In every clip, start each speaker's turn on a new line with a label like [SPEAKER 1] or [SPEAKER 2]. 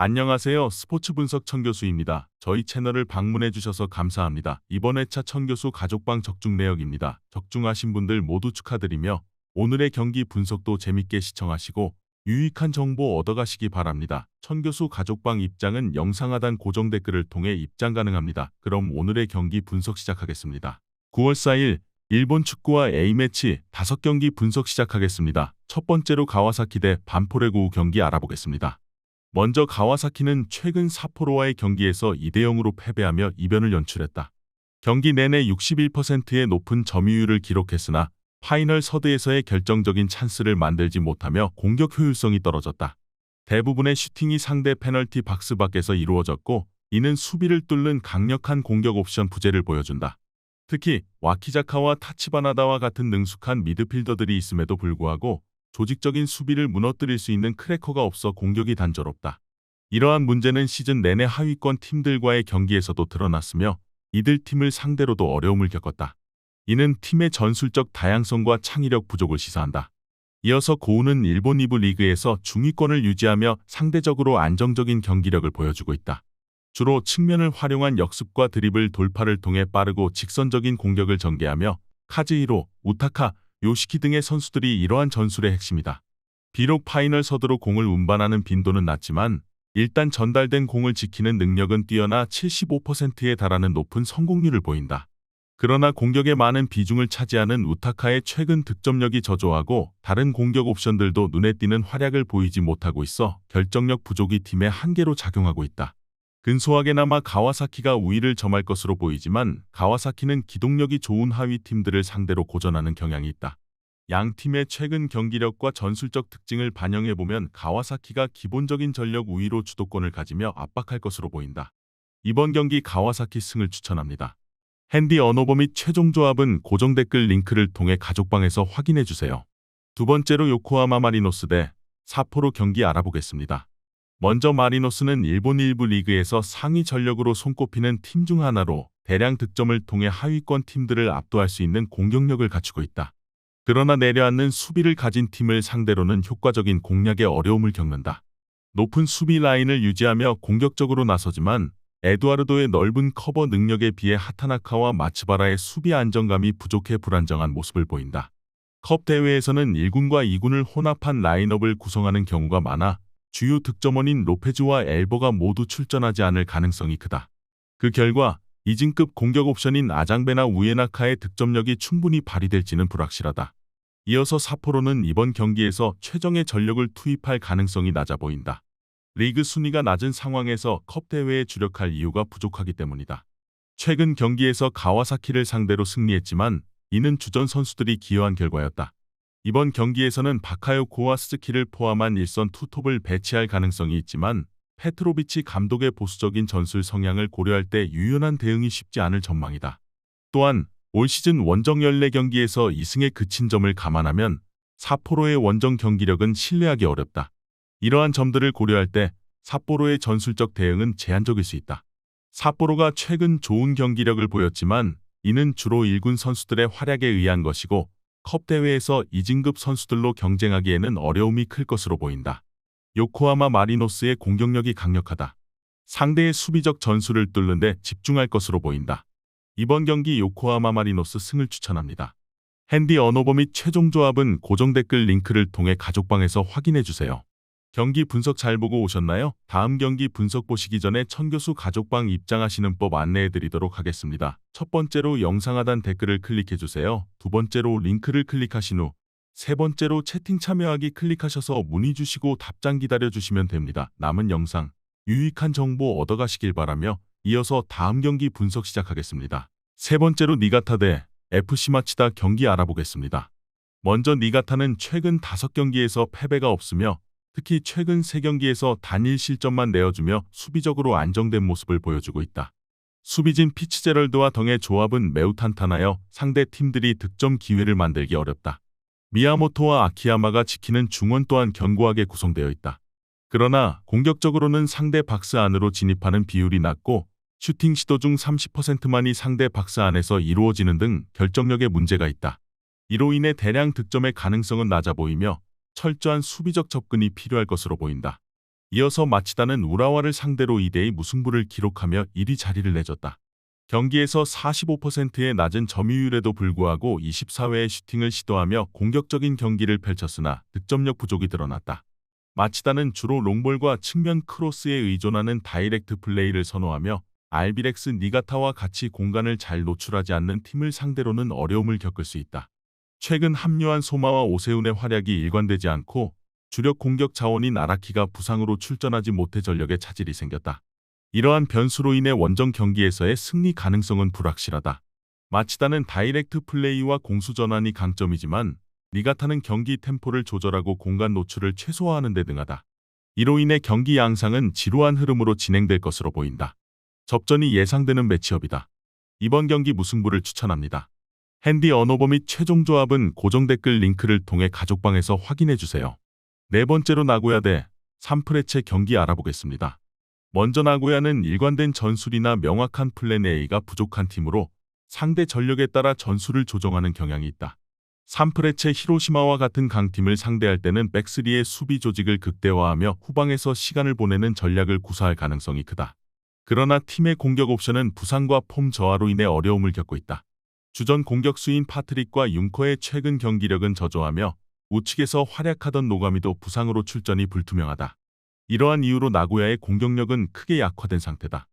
[SPEAKER 1] 안녕하세요. 스포츠 분석 천교수입니다. 저희 채널을 방문해 주셔서 감사합니다. 이번 회차 천교수 가족방 적중 내역입니다. 적중하신 분들 모두 축하드리며 오늘의 경기 분석도 재밌게 시청하시고 유익한 정보 얻어가시기 바랍니다. 천교수 가족방 입장은 영상 하단 고정 댓글을 통해 입장 가능합니다. 그럼 오늘의 경기 분석 시작하겠습니다. 9월 4일 일본 축구와 A매치 5경기 분석 시작하겠습니다. 첫 번째로 가와사키 대 반포레고우 경기 알아보겠습니다. 먼저 가와사키는 최근 삿포로와의 경기에서 2대0으로 패배하며 이변을 연출했다. 경기 내내 61%의 높은 점유율을 기록했으나 파이널 서드에서의 결정적인 찬스를 만들지 못하며 공격 효율성이 떨어졌다. 대부분의 슈팅이 상대 페널티 박스 밖에서 이루어졌고 이는 수비를 뚫는 강력한 공격 옵션 부재를 보여준다. 특히 와키자카와 타치바나다와 같은 능숙한 미드필더들이 있음에도 불구하고 조직적인 수비를 무너뜨릴 수 있는 크래커가 없어 공격이 단조롭다. 이러한 문제는 시즌 내내 하위권 팀들과의 경기에서도 드러났으며 이들 팀을 상대로도 어려움을 겪었다. 이는 팀의 전술적 다양성과 창의력 부족을 시사한다. 이어서 고우는 일본 2부 리그에서 중위권을 유지하며 상대적으로 안정적인 경기력을 보여주고 있다. 주로 측면을 활용한 역습과 드리블 돌파를 통해 빠르고 직선적인 공격을 전개하며 카즈히로, 우타카, 요시키 등의 선수들이 이러한 전술의 핵심이다. 비록 파이널 서드로 공을 운반하는 빈도는 낮지만 일단 전달된 공을 지키는 능력은 뛰어나 75%에 달하는 높은 성공률을 보인다. 그러나 공격의 많은 비중을 차지하는 우타카의 최근 득점력이 저조하고 다른 공격 옵션들도 눈에 띄는 활약을 보이지 못하고 있어 결정력 부족이 팀의 한계로 작용하고 있다. 근소하게나마 가와사키가 우위를 점할 것으로 보이지만 가와사키는 기동력이 좋은 하위 팀들을 상대로 고전하는 경향이 있다. 양 팀의 최근 경기력과 전술적 특징을 반영해보면 가와사키가 기본적인 전력 우위로 주도권을 가지며 압박할 것으로 보인다. 이번 경기 가와사키 승을 추천합니다. 핸디 언어버 및 최종 조합은 고정 댓글 링크를 통해 가족방에서 확인해주세요. 두 번째로 요코하마 마리노스 대 삿포로 경기 알아보겠습니다. 먼저 마리노스는 일본 1부 리그에서 상위 전력으로 손꼽히는 팀 중 하나로 대량 득점을 통해 하위권 팀들을 압도할 수 있는 공격력을 갖추고 있다. 그러나 내려앉는 수비를 가진 팀을 상대로는 효과적인 공략에 어려움을 겪는다. 높은 수비 라인을 유지하며 공격적으로 나서지만 에두아르도의 넓은 커버 능력에 비해 하타나카와 마츠바라의 수비 안정감이 부족해 불안정한 모습을 보인다. 컵 대회에서는 1군과 2군을 혼합한 라인업을 구성하는 경우가 많아 주요 득점원인 로페즈와 엘버가 모두 출전하지 않을 가능성이 크다. 그 결과 2진급 공격 옵션인 아장베나 우에나카의 득점력이 충분히 발휘될지는 불확실하다. 이어서 삿포로는 이번 경기에서 최정의 전력을 투입할 가능성이 낮아 보인다. 리그 순위가 낮은 상황에서 컵 대회에 주력할 이유가 부족하기 때문이다. 최근 경기에서 가와사키를 상대로 승리했지만 이는 주전 선수들이 기여한 결과였다. 이번 경기에서는 바카요코와 스즈키를 포함한 일선 투톱을 배치할 가능성이 있지만 페트로비치 감독의 보수적인 전술 성향을 고려할 때 유연한 대응이 쉽지 않을 전망이다. 또한 올 시즌 원정 14경기에서 2승에 그친 점을 감안하면 삿포로의 원정 경기력은 신뢰하기 어렵다. 이러한 점들을 고려할 때 삿포로의 전술적 대응은 제한적일 수 있다. 삿포로가 최근 좋은 경기력을 보였지만 이는 주로 1군 선수들의 활약에 의한 것이고 컵 대회에서 2진급 선수들로 경쟁하기에는 어려움이 클 것으로 보인다. 요코하마 마리노스의 공격력이 강력하다. 상대의 수비적 전술을 뚫는 데 집중할 것으로 보인다. 이번 경기 요코하마 마리노스 승을 추천합니다. 핸디 언어버 및 최종 조합은 고정 댓글 링크를 통해 가족방에서 확인해주세요. 경기 분석 잘 보고 오셨나요? 다음 경기 분석 보시기 전에 천교수 가족방 입장하시는 법 안내해드리도록 하겠습니다. 첫 번째로 영상 하단 댓글을 클릭해주세요. 두 번째로 링크를 클릭하신 후 세 번째로 채팅 참여하기 클릭하셔서 문의 주시고 답장 기다려주시면 됩니다. 남은 영상, 유익한 정보 얻어가시길 바라며 이어서 다음 경기 분석 시작하겠습니다. 세 번째로 니가타 대 FC 마치다 경기 알아보겠습니다. 먼저 니가타는 최근 5경기에서 패배가 없으며 특히 최근 3경기에서 단일 실점만 내어주며 수비적으로 안정된 모습을 보여주고 있다. 수비진 피츠제럴드와 덩의 조합은 매우 탄탄하여 상대 팀들이 득점 기회를 만들기 어렵다. 미야모토와 아키야마가 지키는 중원 또한 견고하게 구성되어 있다. 그러나 공격적으로는 상대 박스 안으로 진입하는 비율이 낮고 슈팅 시도 중 30%만이 상대 박스 안에서 이루어지는 등 결정력에 문제가 있다. 이로 인해 대량 득점의 가능성은 낮아 보이며 철저한 수비적 접근이 필요할 것으로 보인다. 이어서 마치다는 우라와를 상대로 2대2 무승부를 기록하며 1위 자리를 내줬다. 경기에서 45%의 낮은 점유율에도 불구하고 24회의 슈팅을 시도하며 공격적인 경기를 펼쳤으나 득점력 부족이 드러났다. 마치다는 주로 롱볼과 측면 크로스에 의존하는 다이렉트 플레이를 선호하며 알비렉스 니가타와 같이 공간을 잘 노출하지 않는 팀을 상대로는 어려움을 겪을 수 있다. 최근 합류한 소마와 오세훈의 활약이 일관되지 않고 주력 공격 자원인 아라키가 부상으로 출전하지 못해 전력에 차질이 생겼다. 이러한 변수로 인해 원정 경기에서의 승리 가능성은 불확실하다. 마치다는 다이렉트 플레이와 공수 전환이 강점이지만 니가타는 경기 템포를 조절하고 공간 노출을 최소화하는 데 능하다. 이로 인해 경기 양상은 지루한 흐름으로 진행될 것으로 보인다. 접전이 예상되는 매치업이다. 이번 경기 무승부를 추천합니다. 핸디 언어버 및 최종 조합은 고정 댓글 링크를 통해 가족방에서 확인해주세요. 네 번째로 나고야 대 산프레체 경기 알아보겠습니다. 먼저 나고야는 일관된 전술이나 명확한 플랜 A가 부족한 팀으로 상대 전력에 따라 전술을 조정하는 경향이 있다. 산프레체 히로시마와 같은 강팀을 상대할 때는 백스리의 수비 조직을 극대화하며 후방에서 시간을 보내는 전략을 구사할 가능성이 크다. 그러나 팀의 공격 옵션은 부상과 폼 저하로 인해 어려움을 겪고 있다. 주전 공격수인 파트릭과 융커의 최근 경기력은 저조하며 우측에서 활약하던 노가미도 부상으로 출전이 불투명하다. 이러한 이유로 나고야의 공격력은 크게 약화된 상태다.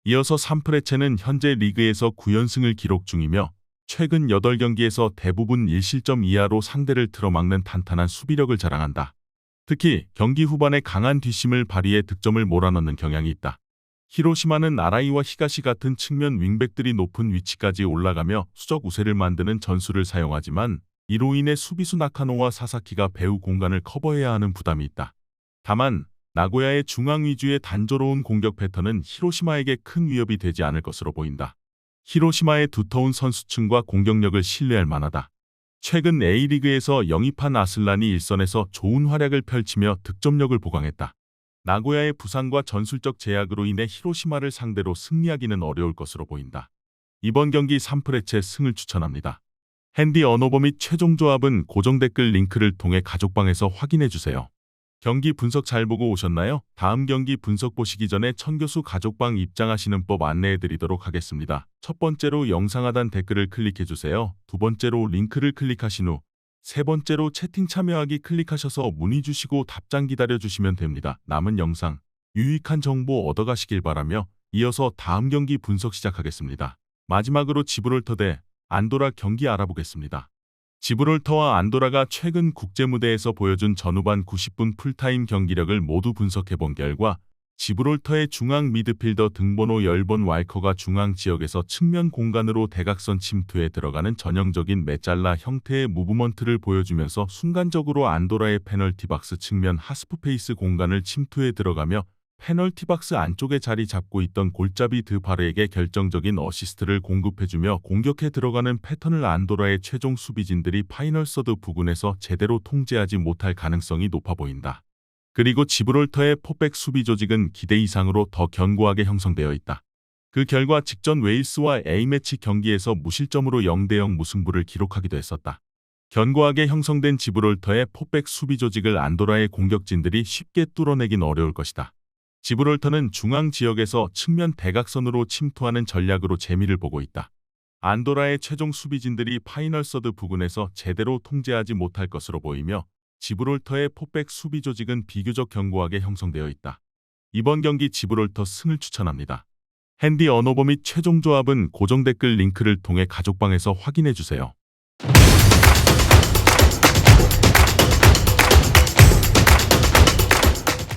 [SPEAKER 1] 이어서 산프레체는 현재 리그에서 9연승을 기록 중이며 최근 8경기에서 대부분 1실점 이하로 상대를 틀어막는 탄탄한 수비력을 자랑한다. 특히 경기 후반에 강한 뒷심을 발휘해 득점을 몰아넣는 경향이 있다. 히로시마는 아라이와 히가시 같은 측면 윙백들이 높은 위치까지 올라가며 수적 우세를 만드는 전술을 사용하지만 이로 인해 수비수 나카노와 사사키가 배후 공간을 커버해야 하는 부담이 있다. 다만 나고야의 중앙 위주의 단조로운 공격 패턴은 히로시마에게 큰 위협이 되지 않을 것으로 보인다. 히로시마의 두터운 선수층과 공격력을 신뢰할 만하다. 최근 A리그에서 영입한 아슬란이 일선에서 좋은 활약을 펼치며 득점력을 보강했다. 나고야의 부상과 전술적 제약으로 인해 히로시마를 상대로 승리하기는 어려울 것으로 보인다. 이번 경기 산프레체 승을 추천합니다. 핸디 언어버 및 최종 조합은 고정 댓글 링크를 통해 가족방에서 확인해주세요. 경기 분석 잘 보고 오셨나요? 다음 경기 분석 보시기 전에 천교수 가족방 입장하시는 법 안내해드리도록 하겠습니다. 첫 번째로 영상 하단 댓글을 클릭해주세요. 두 번째로 링크를 클릭하신 후 세 번째로 채팅 참여하기 클릭하셔서 문의 주시고 답장 기다려주시면 됩니다. 남은 영상 유익한 정보 얻어가시길 바라며 이어서 다음 경기 분석 시작하겠습니다. 마지막으로 지브롤터 대 안도라 경기 알아보겠습니다. 지브롤터와 안도라가 최근 국제무대에서 보여준 전후반 90분 풀타임 경기력을 모두 분석해본 결과 지브롤터의 중앙 미드필더 등번호 10번 왈커가 중앙 지역에서 측면 공간으로 대각선 침투에 들어가는 전형적인 메잘라 형태의 무브먼트를 보여주면서 순간적으로 안도라의 페널티 박스 측면 하스프페이스 공간을 침투에 들어가며 페널티 박스 안쪽에 자리 잡고 있던 골잡이 드바르에게 결정적인 어시스트를 공급해주며 공격해 들어가는 패턴을 안도라의 최종 수비진들이 파이널 서드 부근에서 제대로 통제하지 못할 가능성이 높아 보인다. 그리고 지브롤터의 포백 수비 조직은 기대 이상으로 더 견고하게 형성되어 있다. 그 결과 직전 웨일스와 A매치 경기에서 무실점으로 0대0 무승부를 기록하기도 했었다. 견고하게 형성된 지브롤터의 포백 수비 조직을 안도라의 공격진들이 쉽게 뚫어내긴 어려울 것이다. 지브롤터는 중앙 지역에서 측면 대각선으로 침투하는 전략으로 재미를 보고 있다. 안도라의 최종 수비진들이 파이널 서드 부근에서 제대로 통제하지 못할 것으로 보이며 지브롤터의 포백 수비 조직은 비교적 견고하게 형성되어 있다. 이번 경기 지브롤터 승을 추천합니다. 핸디 언어버 및 최종 조합은 고정 댓글 링크를 통해 가족방에서 확인해주세요.